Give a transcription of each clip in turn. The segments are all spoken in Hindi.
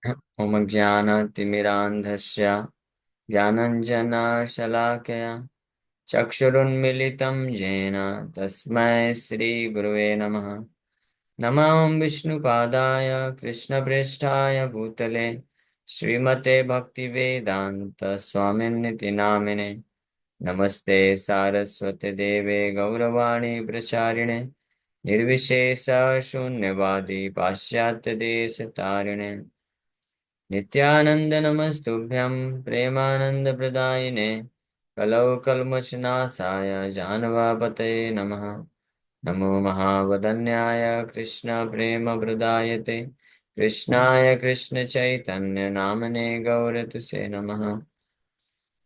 ओम ज्ञानतिमिरान्धस्य ज्ञानञ्जनशलाकया चक्षुरुन्मिलितं येन तस्मै श्रीगुरवे नमः। नमः विष्णुपादाय कृष्णप्रेष्ठाय भूतले श्रीमते भक्तिवेदान्त स्वामिन्निति नामिने। नमस्ते सारस्वते देवे गौरवाणी प्रचारिणे निर्विशेष शून्यवादी पाश्चात्य देश तारिणे। नित्यानंद नमस्तुभ्यं प्रेमानंद प्रदायिने कलौ कल्मषनाशाय जानवापतये नमः। नमो महावदन्याय कृष्ण प्रेम प्रदायते कृष्णाय कृष्ण चैतन्य नामने गौरतुसे नमः।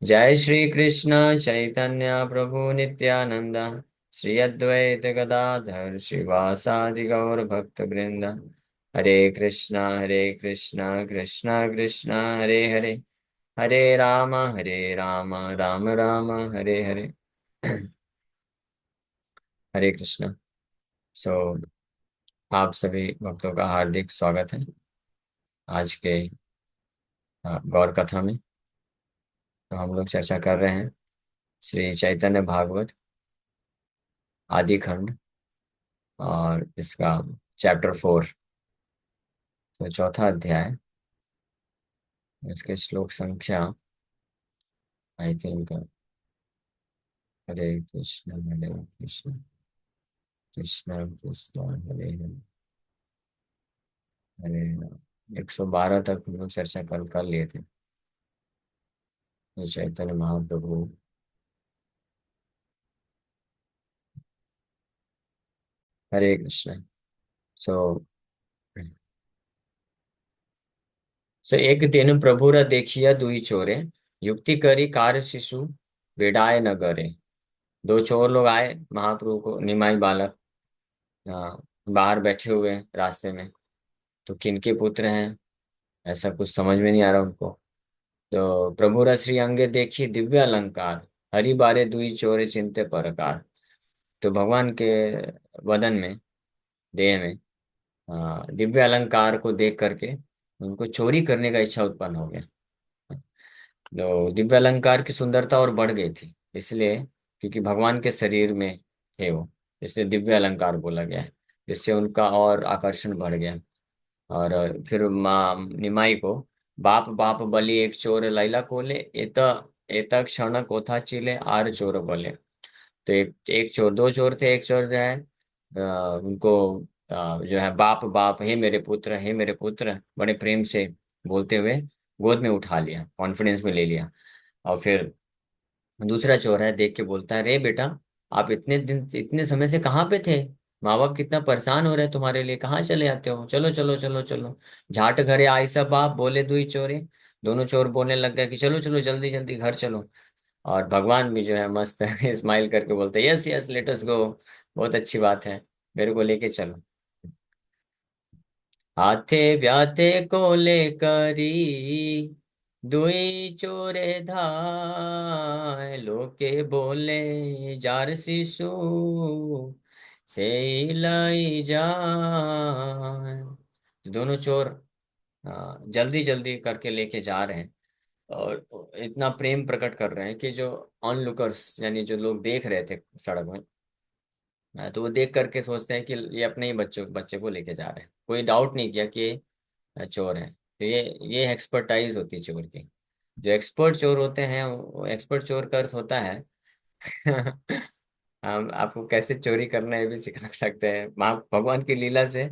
जय श्री कृष्ण चैतन्य प्रभु नित्यानंद श्री अद्वैत गदाधर श्रीवासादि गौर भक्त वृंद। हरे कृष्णा कृष्णा कृष्णा हरे हरे हरे राम राम राम हरे हरे। हरे कृष्णा। सो आप सभी भक्तों का हार्दिक स्वागत है आज के गौर कथा में। तो हम लोग चर्चा कर रहे हैं श्री चैतन्य भागवत आदि खंड और इसका चैप्टर 4। तो चौथा अध्याय, इसके श्लोक संख्या आई थिंक हरे कृष्ण कृष्ण कृष्ण हरे हरे हरे राम। 112 तक हम लोग चर्चा कर लिए थे। ये चैतन्य महाप्रभु हरे कृष्ण। सो एक दिन प्रभुर देखिया दुई चोरे युक्ति करी कार शिशु बेडाए नगरे। दो चोर लोग आए महाप्रभु को, निमाई बालक बाहर बैठे हुए हैं रास्ते में। तो किनके पुत्र हैं ऐसा कुछ समझ में नहीं आ रहा उनको। तो प्रभु श्री अंगे देखी दिव्य अलंकार हरि बारे दुई चोरे चिंते परकार। तो भगवान के वदन में, देह में दिव्य अलंकार को देख करके उनको चोरी करने का इच्छा उत्पन्न हो गया। तो दिव्य अलंकार की सुंदरता और बढ़ गई थी, इसलिए क्योंकि भगवान के शरीर में थे वो, इसलिए दिव्य अलंकार बोला गया है। जिससे उनका और आकर्षण बढ़ गया। और फिर माँ निमाई को बाप बाप बलि एक चोर लैला कोले एत एत क्षण कोथा चिले आर चोर बोले। तो एक चोर, दो चोर थे, एक चोर जो है उनको जो है बाप बाप हे मेरे पुत्र हे मेरे पुत्र बड़े प्रेम से बोलते हुए गोद में उठा लिया, कॉन्फिडेंस में ले लिया। और फिर दूसरा चोर है, देख के बोलता है रे बेटा, आप इतने दिन इतने समय से कहाँ पे थे? माँ बाप कितना परेशान हो रहे हैं तुम्हारे लिए, कहाँ चले जाते हो? चलो चलो चलो चलो। झाट घरे आई सब बाप बोले दुई चोरे। दोनों चोर बोलने लग गए कि चलो चलो जल्दी जल्दी घर चलो। और भगवान भी जो है मस्त स्माइल करके बोलते हैं यस यस लेट अस गो, बहुत अच्छी बात है, मेरे को लेके चलो। हाथे व्याथे को लेकरी दुई चोरे धाय लोके बोले जार शिशु से लाई जाए। दोनों चोर जल्दी जल्दी करके लेके जा रहे हैं और इतना प्रेम प्रकट कर रहे हैं कि जो ऑनलुकर्स यानी जो लोग देख रहे थे सड़क में, तो वो देख करके सोचते हैं कि ये अपने ही बच्चे को लेके जा रहे हैं, कोई डाउट नहीं किया कि ये चोर है। तो ये एक्सपर्टाइज होती है चोर की। जो एक्सपर्ट चोर होते हैं वो एक्सपर्ट चोर का अर्थ होता है हम आपको कैसे चोरी करना है ये भी सिखा सकते हैं, माँ भगवान की लीला से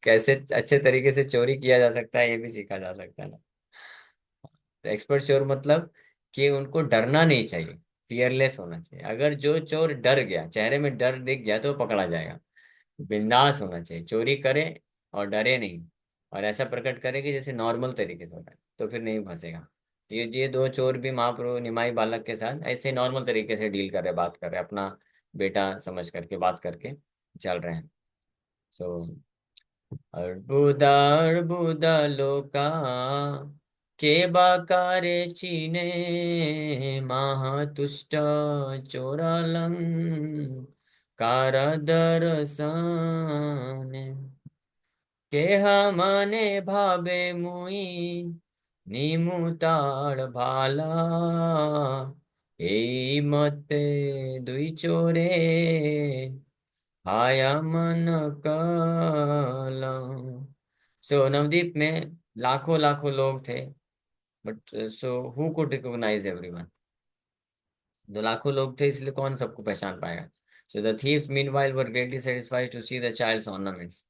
कैसे अच्छे तरीके से चोरी किया जा सकता है ये भी सीखा जा सकता है ना। तो एक्सपर्ट चोर मतलब कि उनको डरना नहीं चाहिए, फियरलेस होना चाहिए। अगर जो चोर डर गया, चेहरे में डर दिख गया तो वो पकड़ा जाएगा। बिंदास होना चाहिए, चोरी करे और डरे नहीं, और ऐसा प्रकट करे कि जैसे नॉर्मल तरीके से होता है, तो फिर नहीं फंसेगा। तो ये दो चोर भी महाप्रभु निमाई बालक के साथ ऐसे नॉर्मल तरीके से डील कर रहे, बात कर रहे, अपना बेटा समझ करके बात करके चल रहे हैं। सो अर्बुदा अर्बुदा लोका के बाकारे चीने महातुष्ट चोरालंग कार दर्शन। केह मने भावे मुई निमुताड़ भाला, এই মতে দুই চোরে आया मन काला। सो नवदीप में लाखों लाखों लोग थे, but so who could recognise everyone. जो लाखों लोग थे इसलिए कौन सबको पहचान पाएगा। So the thieves meanwhile were greatly satisfied to see the child's ornaments.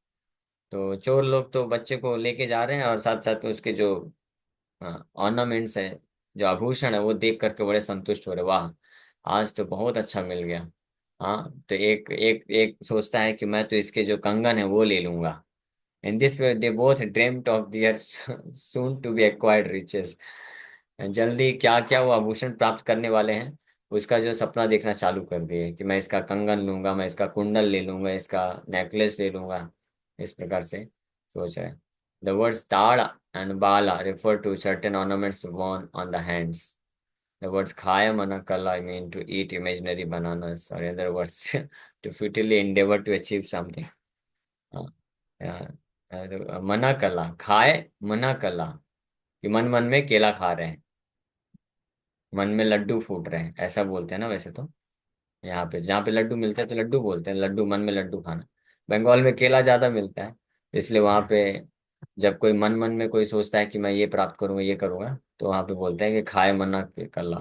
तो चोर लोग तो बच्चे को लेके जा रहे हैं और साथ साथ में उसके जो ऑर्नामेंट्स है, जो आभूषण है, वो देख करके बड़े संतुष्ट हो रहे। वाह, आज तो बहुत अच्छा मिल गया। हाँ, तो एक एक एक सोचता है कि मैं तो इसके जो कंगन है वो ले लूंगा। In this way they both dreamed of their soon to be acquired riches. जल्दी क्या क्या वो आभूषण प्राप्त करने वाले हैं, उसका जो सपना देखना चालू कर दिए कि मैं इसका कंगन लूंगा, मैं इसका कुंडल ले लूंगा, इसका नेकलेस ले लूंगा। इस प्रकार से सोच रहे हैं। द वर्ड्स ताड़ and bala refer to certain ornaments worn on the hands. The words khaya manakala mean to eat imaginary bananas, or in other words, to futilely endeavor to achieve something. हाँ, मना कला, खाए मना कला, कि मन मन में केला खा रहे हैं, मन में लड्डू फूट रहे हैं, ऐसा बोलते हैं ना वैसे तो। यहाँ पे जहाँ पे लड्डू मिलते हैं तो लड्डू बोलते हैं, लड्डू मन में लड्डू खाना। बंगाल में केला ज्यादा मिलता है, इसलिए वहां पे जब कोई मन मन में कोई सोचता है कि मैं ये प्राप्त करूंगा, ये करूंगा, तो वहां पे बोलते हैं कि खाए मना के कल्ला,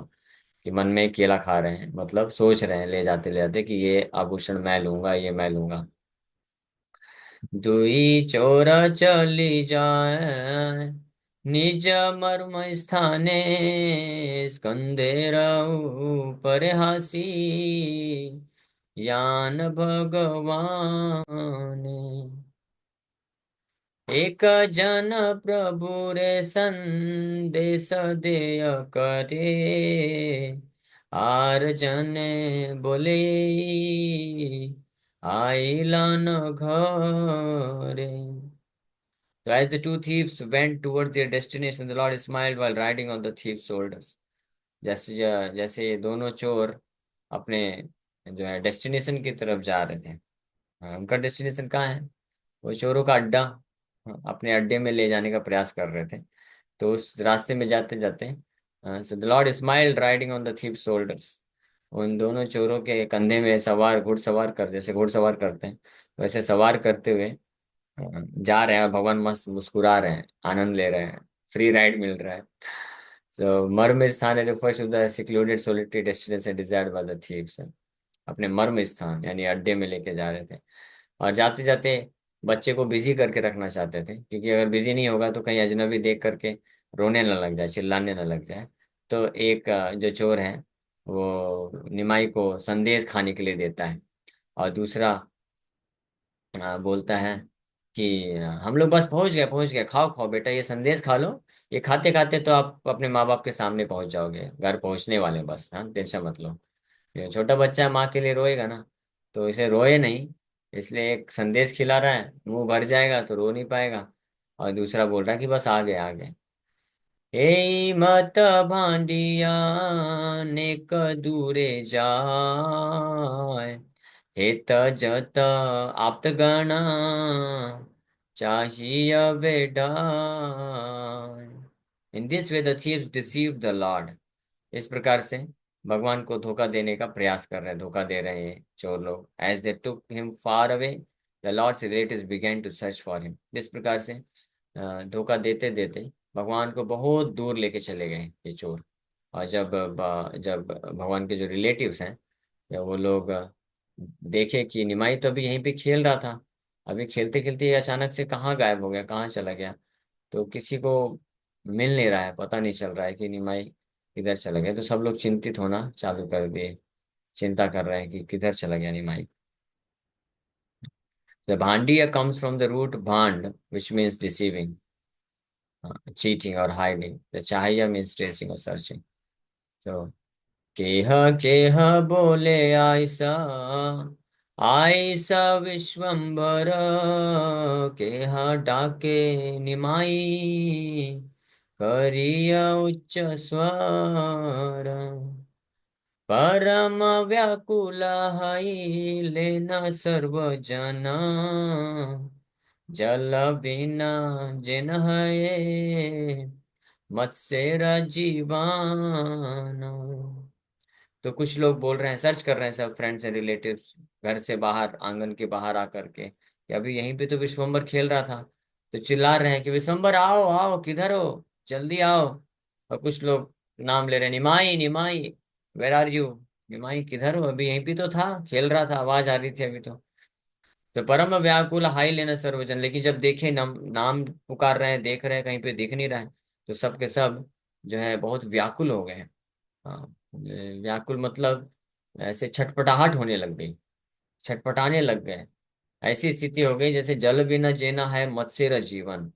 कि मन में केला खा रहे हैं, मतलब सोच रहे हैं ले जाते कि ये आभूषण मैं लूंगा, ये मैं लूंगा। दुई चोर चली जाए निज मर्म स्थाने, स्कंदेर ऊपर हासी यान भगवान। एक जन प्रभु रे संदेश देय करे, आर जने बोले आइला न घरे। So as the two thieves went towards their destination, the Lord smiled while riding on the thieves' shoulders. जैसे जैसे ये दोनों चोर अपने जो है डेस्टिनेशन की तरफ जा रहे थे। उनका डेस्टिनेशन कहाँ है? वो चोरों का अड्डा। अपने अड्डे में ले जाने का प्रयास कर रहे थे। तो उस रास्ते में जाते जाते so the Lord smiled riding on the thieves shoulders. उन दोनों चोरों के कंधे में सवार, घुड़सवार कर, जैसे घुड़सवार करते हैं वैसे सवार करते हुए जा रहे हैं, और भगवान मस्त मुस्कुरा रहे हैं, आनंद ले रहे हैं, फ्री राइड मिल रहा है। तो मर्म स्थान refers to the secluded solitary destination desired by the thieves। अपने मर्म स्थान यानी अड्डे में लेके जा रहे थे, और जाते जाते बच्चे को बिजी करके रखना चाहते थे, क्योंकि अगर बिजी नहीं होगा तो कहीं अजनबी देख करके रोने न लग जाए, चिल्लाने न लग जाए। तो एक जो चोर है वो निमाई को संदेश खाने के लिए देता है, और दूसरा बोलता है कि हम लोग बस पहुंच गए, खाओ खाओ बेटा, ये संदेश खा लो। ये खाते खाते तो आप अपने माँ बाप के सामने पहुंच जाओगे, घर पहुंचने वाले हैं बस, हाँ टेंशन मत लो। ये छोटा बच्चा माँ के लिए रोएगा ना, तो इसे रोए नहीं, इसलिए एक संदेश खिला रहा है, मुंह भर जाएगा तो रो नहीं पाएगा। और दूसरा बोल रहा है कि बस आ गए आ गए। ए मत भांडिया नेक दूरे जाय, हेत जत आप्त गणा चाहिए बेडाय। In this way the thieves deceive the lord. इस प्रकार से भगवान को धोखा देने का प्रयास कर रहे हैं, धोखा दे रहे हैं चोर लोग। As they took him far away, the lord's relatives began to search for him. इस प्रकार से धोखा देते देते भगवान को बहुत दूर लेके चले गए ये चोर। और जब भगवान के जो रिलेटिव्स हैं, जब वो लोग देखे कि निमाई तो अभी यहीं पे खेल रहा था, अभी खेलते खेलते ये अचानक से कहाँ गायब हो गया, कहाँ चला गया, तो किसी को मिल नहीं रहा है, पता नहीं चल रहा है कि निमाई किधर चला गया। तो सब लोग चिंतित होना चालू कर दिए, चिंता कर रहे हैं कि किधर चला गया Nimai. The bhandiya comes from the root bhand which means deceiving, cheating or hiding. The chahaya means tracing or searching. So, केह केह बोले आयसा, आयसा विश्वम्भर, केह डाके निमाई, करिया उच्च स्वर। परम व्याकुल हई लेना सर्व जना, जल बिना जिन है मत्स्य जीवान। तो कुछ लोग बोल रहे हैं, सर्च कर रहे हैं सब फ्रेंड्स एंड रिलेटिव्स, घर से बाहर, आंगन के बाहर आकर के, कि अभी यहीं पे तो विश्वम्बर खेल रहा था। तो चिल्ला रहे हैं कि विश्वम्बर आओ आओ, किधर हो, जल्दी आओ। और कुछ लोग नाम ले रहे हैं, निमाई निमाई, वेर आर यू। निमाई किधर हो, अभी यहीं पे तो था, खेल रहा था, आवाज आ रही थी अभी तो परम व्याकुल हाई लेना सर्वजन। लेकिन जब देखे नाम पुकार रहे हैं, देख रहे हैं, कहीं पे दिख नहीं रहा है, तो सब के सब जो है बहुत व्याकुल हो गए हैं। हाँ, व्याकुल मतलब ऐसे छटपटाहट होने लग गई, छटपटाने लग गए। ऐसी स्थिति हो गई जैसे जल बिना जीना है मत्स्य जीवन।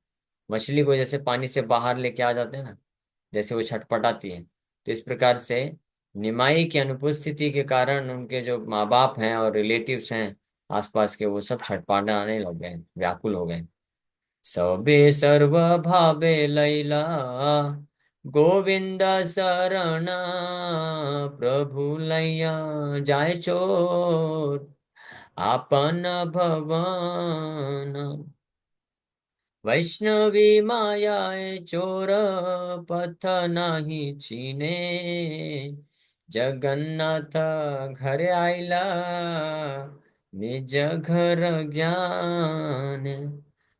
मछली को जैसे पानी से बाहर लेके आ जाते हैं ना, जैसे वो छटपटाती है, तो इस प्रकार से निमाई की अनुपस्थिति के कारण उनके जो माँ बाप हैं और रिलेटिव्स हैं आसपास के, वो सब छटपटाने लग गए, व्याकुल हो गए। सबे सर्व भावे लैला गोविंद शरण, प्रभु लैया जाय चोर आपन भवन। वैष्णवी मायाए चोर पथ नाही छीने, जगन्नाथ घर आइला निज घर ज्ञान।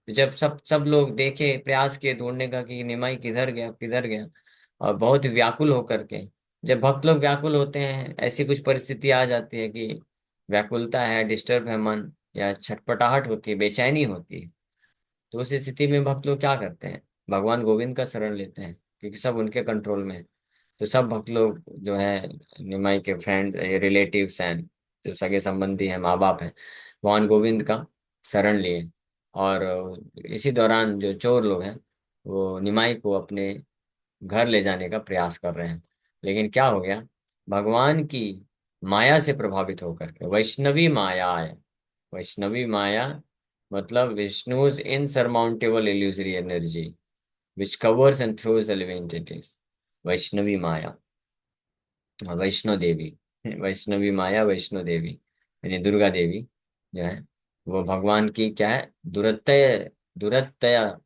जब सब लोग देखे, प्रयास किए ढूंढने का कि निमाई किधर गया किधर गया, और बहुत व्याकुल होकर के, जब भक्त लोग व्याकुल होते हैं, ऐसी कुछ परिस्थिति आ जाती है कि व्याकुलता है, डिस्टर्ब है मन, या छटपटाहट होती है, बेचैनी होती है, तो उस स्थिति में भक्त लोग क्या करते हैं, भगवान गोविंद का शरण लेते हैं, क्योंकि सब उनके कंट्रोल में है। तो सब भक्त लोग जो है, निमाई के फ्रेंड रिलेटिव्स हैं, जो सगे संबंधी हैं, माँ बाप हैं, भगवान गोविंद का शरण लिए। और इसी दौरान जो चोर लोग हैं, वो निमाई को अपने घर ले जाने का प्रयास कर रहे हैं। लेकिन क्या हो गया, भगवान की माया से प्रभावित होकर के, वैष्णवी माया है, वैष्णवी माया मतलब Vishnu's insurmountable illusory energy which covers and throws the living entities. Vaishnavi maya, Vaishno Devi, Vaishnavi maya Vaishno Devi यानी दुर्गा देवी जो है, वो भगवान की क्या है, दुरत्य, दुरत्य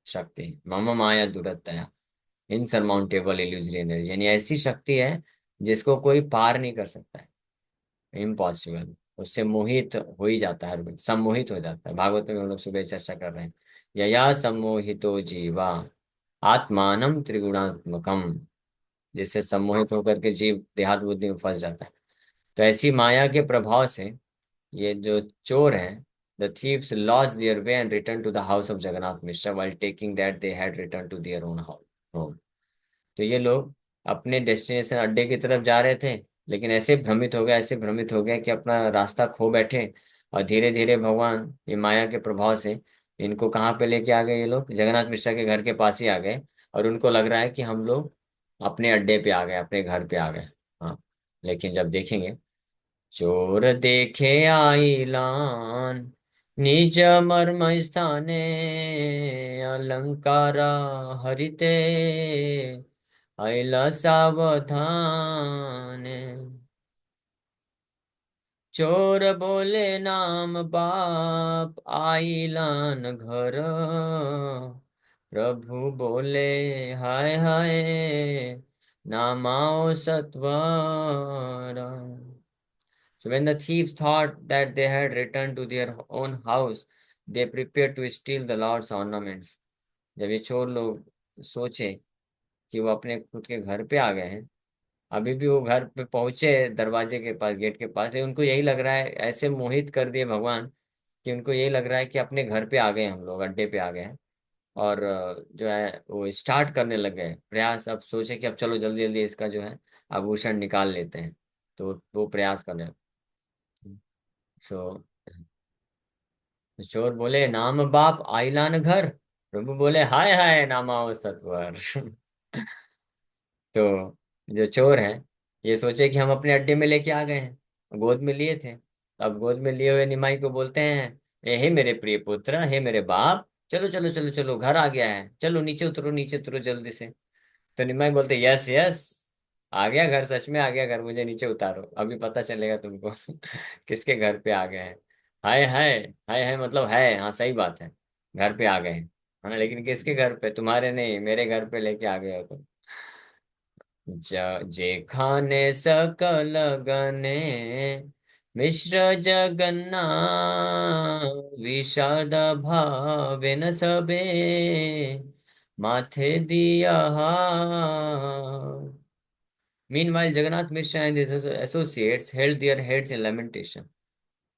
शक्ति, मम माया दुरत्या, इनसरमाउंटेबल इल्यूजरी एनर्जी, यानी ऐसी शक्ति है जिसको कोई पार नहीं कर सकता है, इम्पॉसिबल। उससे मोहित हो ही जाता है, हर कोई सम्मोहित हो जाता है। भागवत में हम लोग सुबह चर्चा कर रहे हैं, यया सम्मोहितो जीवा आत्मानम त्रिगुणात्मकम, जिससे सम्मोहित होकर के जीव देहात बुद्धि में फंस जाता है। तो ऐसी माया के प्रभाव से ये जो चोर हैं, the thieves lost their way and return to the house of Jagannath Mishra while taking that they had return to their own home. तो ये लोग अपने डेस्टिनेशन अड्डे की तरफ जा रहे थे, लेकिन ऐसे भ्रमित हो गए, ऐसे भ्रमित हो गए कि अपना रास्ता खो बैठे। और धीरे धीरे भगवान ये माया के प्रभाव से इनको कहाँ पे लेके आ गए, ये लोग जगन्नाथ मिश्रा के घर के पास ही आ गए। और उनको लग रहा है कि हम लोग अपने अड्डे पे आ गए, अपने घर पे आ गए। हाँ, लेकिन जब देखेंगे, चोर देखे आइलान निज मर्म स्थाने, अलंकारा हरिते आइला सावधान। चोर बोले नाम बाप आइलान घर, प्रभु बोले हाय हाय नामाओ सत्वर। So when the thieves thought that they had returned to their own house, they prepared to steal the Lord's ornaments. जब ये चोर लोग सोचे कि वो अपने खुद के घर पे आ गए हैं, अभी भी वो घर पे पहुंचे, दरवाजे के पास, गेट के पास, उनको यही लग रहा है, ऐसे मोहित कर दिए भगवान कि उनको यही लग रहा है कि अपने घर पे आ गए, हम लोग अड्डे पे आ गए हैं। और जो है वो स्टार्ट करने लग गए प्रयास। अब सोचे कि अब चलो जल्दी जल्दी इसका जो है आभूषण निकाल लेते हैं, तो वो प्रयास करने। सो चोर बोले नाम बाप आइलान घर, प्रभु बोले हाय हाय नामाओ सत्वर। तो जो चोर हैं, ये सोचे कि हम अपने अड्डे में लेके आ गए हैं, गोद में लिए थे। अब गोद में लिए हुए निमाई को बोलते हैं, हे मेरे प्रिय पुत्र, हे मेरे बाप, चलो चलो चलो चलो, घर आ गया है, चलो नीचे उतरो, नीचे उतरो जल्दी से। तो निमाई बोलते यस यस, आ गया घर, सच में आ गया घर, मुझे नीचे उतारो, अभी पता चलेगा तुमको किसके घर पे आ गए हैं। हाय हाय, हाय हाय मतलब है, हाँ सही बात है। घर पे आ गए, है ना, लेकिन किसके घर पे, तुम्हारे नहीं, मेरे घर पे लेके आ गए हो तुम। जेखाने सकल गने मिश्र जगन्ना विषाद भावे न सबे माथे दिया हाथ। Meanwhile, Jagannath Mishra and his associates held their heads in lamentation.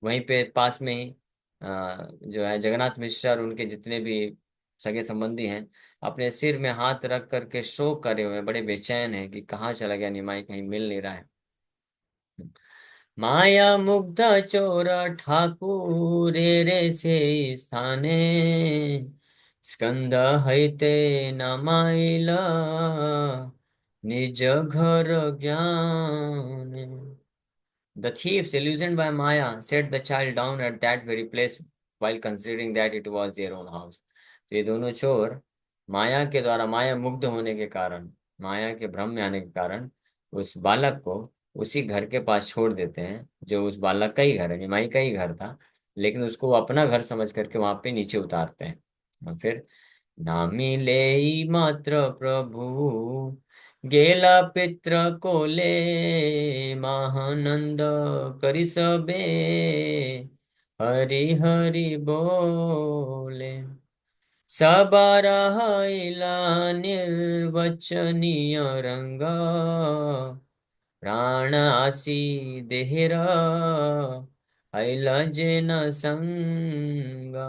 वहीं पे पास में ही जो है जगन्नाथ मिश्रा और उनके जितने भी सगे संबंधी हैं, अपने सिर में हाथ रख करके शोक करे हुए हैं, बड़े बेचैन हैं कि कहाँ चला गया निमाई, कहीं मिल नहीं रहा है। माया मुग्ध चोर ठाकुर रे से स्थाने स्कंद हैते न माइला निज घर ज्ञान। The thieves, illusioned by Maya, set the child down at that very place while considering that it was their own house. तो ये दोनों चोर माया के द्वारा, माया मुग्ध होने के कारण, माया के भ्रम में आने के कारण उस बालक को उसी घर के पास छोड़ देते हैं, जो उस बालक का ही घर है, निमाई का ही घर था, लेकिन उसको वो अपना घर समझ करके वहां पे नीचे उतारते हैं। और फिर नामी ले मात्र प्रभु गेला पित्र कोले महानंद करि सबे हरि हरि बोले। सबरा हैला निर्वचनीय रंगा प्राण आसी देहरा हैला जेन संगा।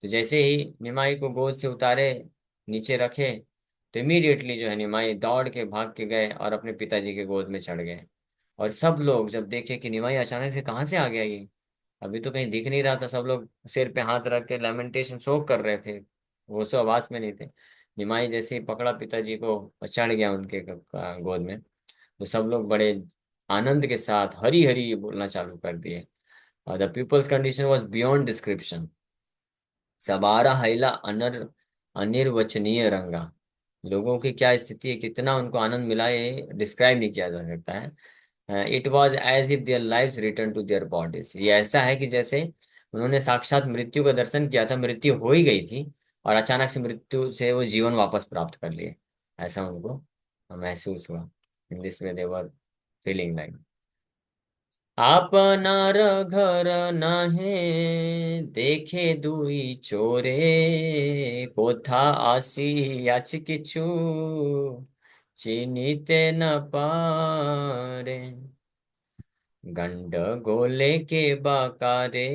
तो जैसे ही निमाई को गोद से उतारे, नीचे रखे, तो इमीडिएटली जो है निमाई दौड़ के भाग के गए और अपने पिताजी के गोद में चढ़ गए। और सब लोग जब देखे कि निमाई अचानक से कहाँ से आ गया ये, अभी तो कहीं दिख नहीं रहा था, सब लोग सिर पे हाथ रख के लेमेंटेशन शोक कर रहे थे, वो सब आवाज में नहीं थे। निमाई जैसे ही पकड़ा पिताजी को और चढ़ गया उनके गोद में, तो सब लोग बड़े आनंद के साथ हरी हरी बोलना चालू कर दिए। और the people's condition was beyond description. सबारा हैला अनिर्वचनीय रंगा। लोगों की क्या स्थिति है, कितना उनको आनंद मिला, ये डिस्क्राइब नहीं किया जा सकता है। It was as if their life return to their bodies. ये ऐसा है कि जैसे उन्होंने साक्षात मृत्यु का दर्शन किया था, मृत्यु हो ही गई थी और अचानक से मृत्यु से वो जीवन वापस प्राप्त कर लिए, ऐसा उनको महसूस हुआ। इन this way they were feeling like. आपनार घर नाहे देखे दुई चोरे कोथा आसी याच किछु चिन्हिते न पारे। गंड गोले के बाकारे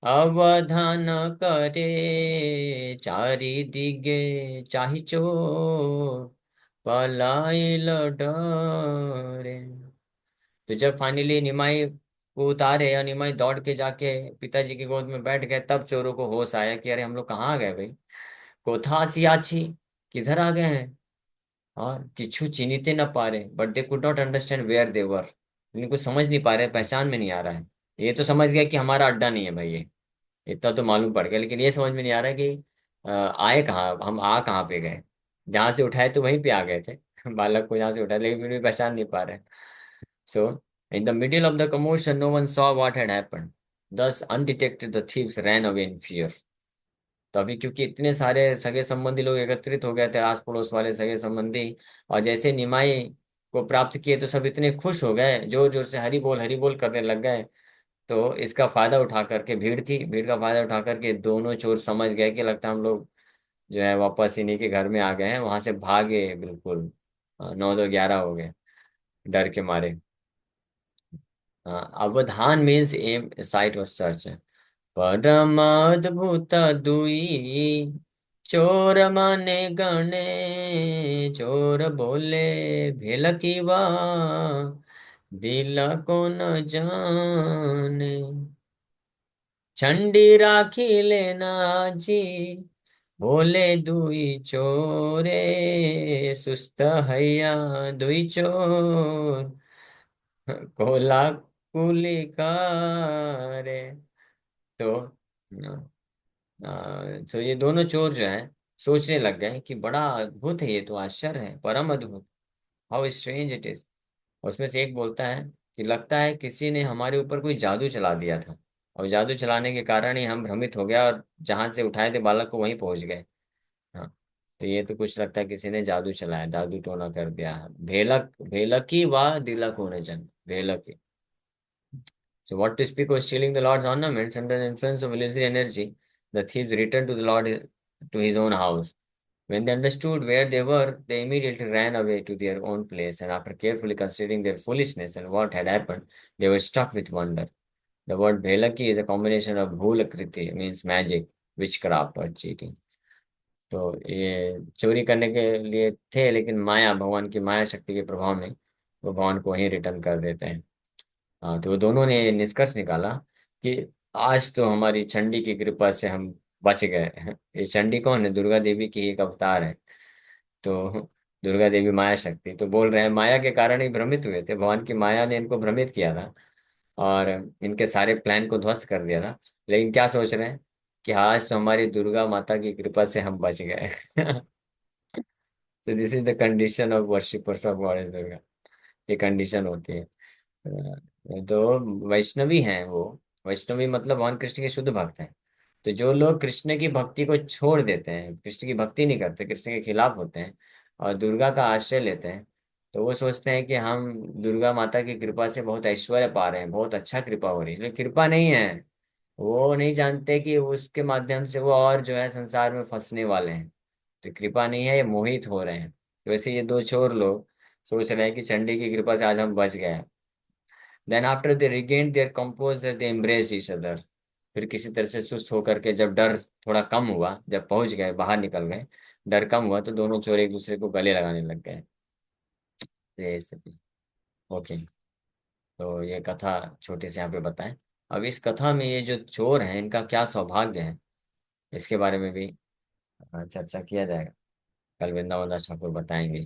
अवधान करे चारि दिगे चाहि चोर पलायिल डरे। तो जब फाइनली निमाई को उतारे और निमाई दौड़ के जाके पिताजी की गोद में बैठ गए, तब चोरों को होश आया कि अरे हम लोग कहाँ आ गए भाई, कोथा सियाची, किधर आ गए हैं। और किच्छू चिन्हिते न पा रहे, but they could not understand where they were. इनको समझ नहीं पा रहे, पहचान में नहीं आ रहा है। ये तो समझ गया कि हमारा अड्डा नहीं है भाई ये, इतना तो मालूम पड़ गया, लेकिन ये समझ में नहीं आ रहा है कि आए कहाँ, हम आ कहाँ पे गए। जहां से उठाए तो वहीं पे आ गए थे बालक को जहां से उठाए, लेकिन फिर भी पहचान नहीं पा रहे। So, in the middle of the commotion, no one saw what had happened. Thus, undetected, the thieves ran away in fear. तो अभी क्योंकि इतने सारे सगे संबंधी लोग एकत्रित हो गए थे, आस पड़ोस वाले सगे संबंधी, और जैसे निमाई को प्राप्त किए तो सब इतने खुश हो गए, जोर जोर से हरि बोल करने लग गए। तो इसका फायदा उठा करके, भीड़ थी, भीड़ का फायदा उठा करके दोनों चोर समझ गए कि लगता है हम लोग जो है वापस इन्हीं के घर में आ गए हैं, वहां से भागे बिल्कुल। 9 दो 11 हो गए डर के मारे। अवधान मीन्स एम साइट और सर्च है। परम अद्भुत दुई चोर माने गणे चोर बोले भेल की दिल को न जाने। चंडी राखी लेना जी बोले दुई चोरे सुस्त हैया दुई चोर कोला कुली करे। तो तो ये दोनों चोर जो हैं सोचने लग गए कि बड़ा अद्भुत है, ये तो आश्चर्य है, परम अद्भुत, हाउ स्ट्रेंज इट इज। उसमें से एक बोलता है कि लगता है किसी ने हमारे ऊपर कोई जादू चला दिया था और जादू चलाने के कारण ही हम भ्रमित हो गया और जहां से उठाए थे बालक को वहीं पहुंच गए। हाँ, तो ये तो कुछ लगता है किसी ने जादू चलाया, जादू टोना कर दिया। भेलक, भेलकी व दिलक होने जन, भेलकी। So what to speak of stealing the Lord's ornaments under the influence of illusory energy, the thieves returned to the Lord to his own house. When they understood where they were, they immediately ran away to their own place, and after carefully considering their foolishness and what had happened, they were struck with wonder. The word Bhelaki is a combination of Bhulakriti, means magic, witchcraft or cheating. तो ये चोरी करने के लिए थे, लेकिन माया, भगवान की माया शक्ति के प्रभाव में वो भगवान को वहीं रिटर्न कर देते हैं। हाँ, तो दोनों ने निष्कर्ष निकाला कि आज तो हमारी चंडी की कृपा से हम बच गए हैं। ये चंडी कौन है? दुर्गा देवी की एक अवतार है। तो दुर्गा देवी माया शक्ति, तो बोल रहे हैं माया के कारण ही भ्रमित हुए थे, भगवान की माया ने इनको भ्रमित किया था और इनके सारे प्लान को ध्वस्त कर दिया था। लेकिन क्या सोच रहे हैं कि आज तो हमारी दुर्गा माता की कृपा से हम बच गए। तो this is the condition of worshippers of goddess Durga. ये कंडीशन होती है। तो वैष्णवी हैं वो। वैष्णवी मतलब भगवान कृष्ण के शुद्ध भक्त हैं। तो जो लोग कृष्ण की भक्ति को छोड़ देते हैं, कृष्ण की भक्ति नहीं करते, कृष्ण के खिलाफ होते हैं और दुर्गा का आश्रय लेते हैं, तो वो सोचते हैं कि हम दुर्गा माता की कृपा से बहुत ऐश्वर्य पा रहे हैं, बहुत अच्छा कृपा हो रही है, लेकिन कृपा नहीं है। वो नहीं जानते कि उसके माध्यम से वो और जो है संसार में फंसने वाले हैं। तो कृपा नहीं है, ये मोहित हो रहे हैं। तो वैसे ये दो चोर लोग सोच रहे हैं कि चंडी की कृपा से आज हम बच गए। Then after they regained their composure they embraced each other. फिर किसी तरह से सुस्त होकर के जब डर थोड़ा कम हुआ, जब पहुंच गए, बाहर निकल गए, डर कम हुआ, तो दोनों चोर एक दूसरे को गले लगाने लग गए। ये स्थिति। ओके। तो ये कथा छोटे से यहाँ पे बताएं। अब इस कथा में ये जो चोर हैं इनका क्या सौभाग्य है, इसके बारे में भी चर्चा किया जाएगा। कल वृंदावन दास ठाकुर बताएंगे।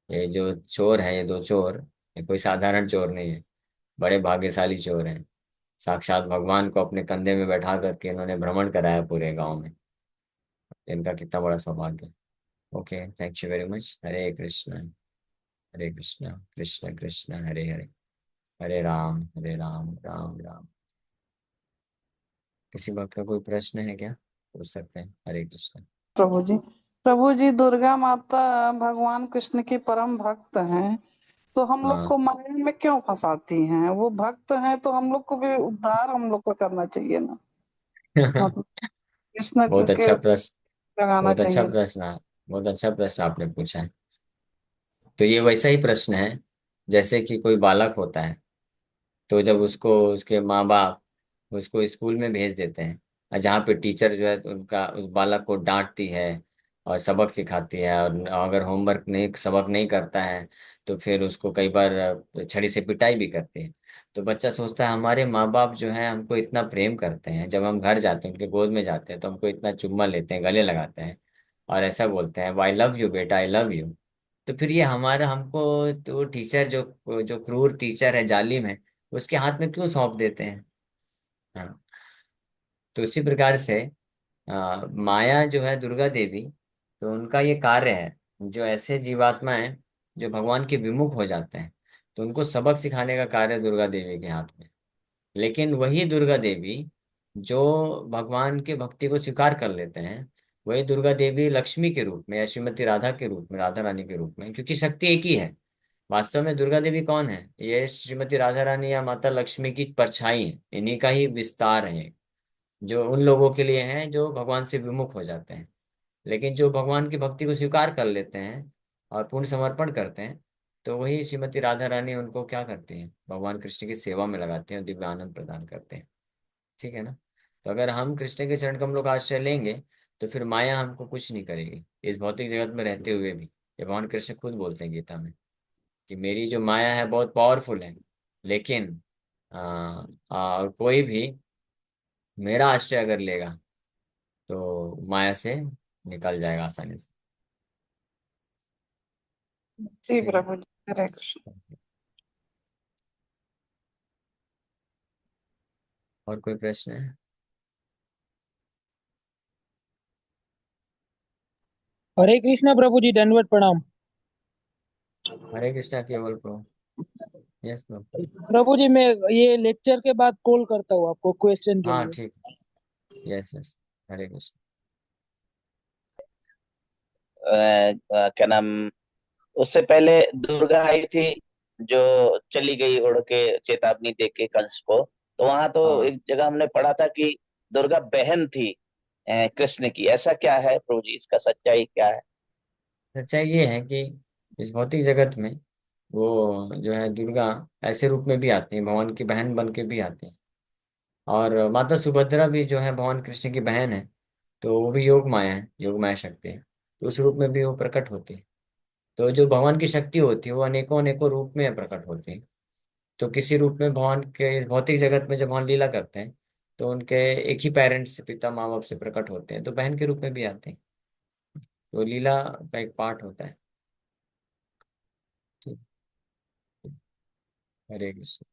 ये जो चोर हैं, ये दो चोर, ये कोई साधारण चोर नहीं है, बड़े भाग्यशाली चोर हैं। साक्षात भगवान को अपने कंधे में बैठा करके इन्होंने भ्रमण कराया पूरे गांव में। इनका कितना बड़ा सौभाग्य है। Okay, thank you very much. Hare Krishna Krishna Krishna Hare Hare, Hare Ram Ram Ram. किसी बात का कोई प्रश्न है क्या? पूछ सकते हैं। हरे कृष्ण। प्रभु जी, प्रभु जी, दुर्गा माता भगवान कृष्ण की परम भक्त हैं, तो हम लोग हाँ। को माया में क्यों फंसाती हैं? वो भक्त हैं तो हम लोग को भी उद्धार हम लोग को करना चाहिए ना। मतलब कृष्ण बहुत के अच्छा प्रश्न। लगाना बहुत अच्छा चाहिए। प्रश्न। बहुत अच्छा प्रश्न आपने पूछा है। तो ये वैसा ही प्रश्न है जैसे कि कोई बालक होता है, तो जब उसको उसके माँ बाप उसको स्कूल में भेज देते हैं, और जहाँ पे टीचर जो है उनका उस बालक को डांटती है और सबक सिखाती है, और अगर होमवर्क नहीं, सबक नहीं करता है, तो फिर उसको कई बार छड़ी से पिटाई भी करती है। तो बच्चा सोचता है हमारे माँ बाप जो है हमको इतना प्रेम करते हैं, जब हम घर जाते हैं उनके गोद में जाते हैं तो हमको इतना चुम्मा लेते हैं, गले लगाते हैं और ऐसा बोलते हैं आई लव यू बेटा, आई लव यू। तो फिर ये हमारा हमको, तो टीचर जो जो क्रूर टीचर है, जालिम है, उसके हाथ में क्यों सौंप देते हैं? हाँ। तो उसी प्रकार से माया जो है दुर्गा देवी, तो उनका ये कार्य है, जो ऐसे जीवात्मा हैं जो भगवान के विमुख हो जाते हैं, तो उनको सबक सिखाने का कार्य दुर्गा देवी के हाथ में। लेकिन वही दुर्गा देवी जो भगवान के भक्ति को स्वीकार कर लेते हैं, वही दुर्गा देवी लक्ष्मी के रूप में या श्रीमती राधा के रूप में, राधा रानी के रूप में, क्योंकि शक्ति एक ही है। वास्तव में दुर्गा देवी कौन है? ये श्रीमती राधा रानी या माता लक्ष्मी की परछाई है, इन्हीं का ही विस्तार है, जो उन लोगों के लिए हैं जो भगवान से विमुख हो जाते हैं। लेकिन जो भगवान की भक्ति को स्वीकार कर लेते हैं और पूर्ण समर्पण करते हैं, तो वही श्रीमती राधा रानी उनको क्या करती हैं, भगवान कृष्ण की सेवा में लगाते हैं और दिव्य आनंद प्रदान करते हैं। ठीक है ना? तो अगर हम कृष्ण के चरण कमलों का आश्रय लेंगे, तो फिर माया हमको कुछ नहीं करेगी इस भौतिक जगत में रहते हुए भी। ये भगवान कृष्ण खुद बोलते हैं गीता में कि मेरी जो माया है बहुत पावरफुल है, लेकिन कोई भी मेरा आश्रय अगर लेगा तो माया से निकल जाएगा आसानी से। जी ठीक है। प्रभु जी, हरे कृष्ण। और कोई प्रश्न है? हरे कृष्णा प्रभु जी, दंडवत प्रणाम। हरे कृष्णा केवल को यस मैम। प्रभु जी, मैं ये लेक्चर के बाद कॉल करता हूँ आपको क्वेश्चन के हाँ लिए। ठीक। Yes yes. हरे कृष्ण। क्या नाम, उससे पहले दुर्गा आई थी, जो चली गई उड़ के चेतावनी दे के कंस को। तो वहां तो हाँ। एक जगह हमने पढ़ा था कि दुर्गा बहन थी कृष्ण की। ऐसा क्या है प्रभु जी, इसका सच्चाई क्या है? सच्चाई ये है कि इस भौतिक जगत में वो जो है दुर्गा ऐसे रूप में भी आती है, भगवान की बहन बन के भी आती है। और माता सुभद्रा भी जो है भगवान कृष्ण की बहन है। तो वो भी योग माया है, योग माया शक्ति है। तो उस रूप में भी वो प्रकट होती है। तो जो भगवान की शक्ति होती है वो अनेकों अनेकों रूप में प्रकट होती है। तो किसी रूप में भगवान के इस भौतिक जगत में जब भगवान लीला करते हैं तो उनके एक ही पेरेंट्स से, पिता माँ बाप से प्रकट होते हैं, तो बहन के रूप में भी आते हैं। तो लीला का एक पार्ट होता है। ठीक। हरे कृष्ण।